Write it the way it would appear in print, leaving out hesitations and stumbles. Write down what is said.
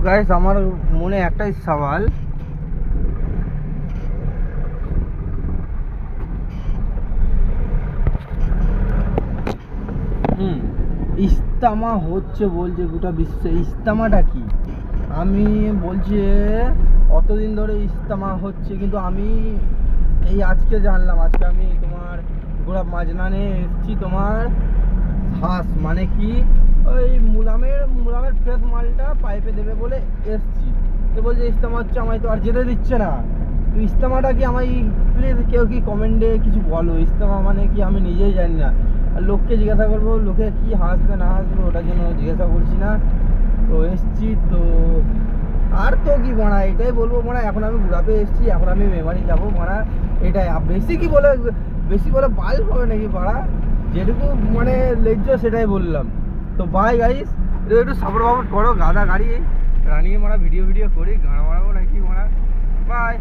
Guys আমার মনে একটাই সওয়াল, ইস্তেমা হচ্ছে বলছে গোটা বিশ্বে, ইস্তেমাটা কি? আমি বলছি অতদিন ধরে ইস্তেমা হচ্ছে, কিন্তু আমি এই আজকে জানলাম। আজকে আমি তোমার গোড়া মাজনানে এসেছি তোমার হাঁস মানে কি ওই মুলামের ফ্রেশ মালটা পাইপে দেবে বলে এসছি। তো বলছে ইস্তেমা হচ্ছে, আমায় তো আর যেতে দিচ্ছে না। তো ইস্তেমাটা কি, আমায় প্লিজ কেউ কি কমেন্টে কিছু বলো, ইস্তেমা মানে কি? আমি নিজেই জানি না। আর লোককে জিজ্ঞাসা করবো, লোকে কি হাসবে না হাসবে ওটার জন্য জিজ্ঞাসা করছি না। তো এসছি তো, আর তো কি মারা, এটাই বলবো মারা, এখন আমি ঘুরাতে এসছি, এখন আমি মেমারি যাবো মারা, এটাই। বেশি কি বলে, বেশি বলে বাল হবে নাকি পাড়া? যেটুকু মানে লেজ্জ সেটাই বললাম। তো বাই গাইস, একটু সাপোর্ট বাপোর্ট করো, গাদা গাড়ি রানিয়ে মারা ভিডিও করি, গাড়া মারাবো নাকি মারা। বাই।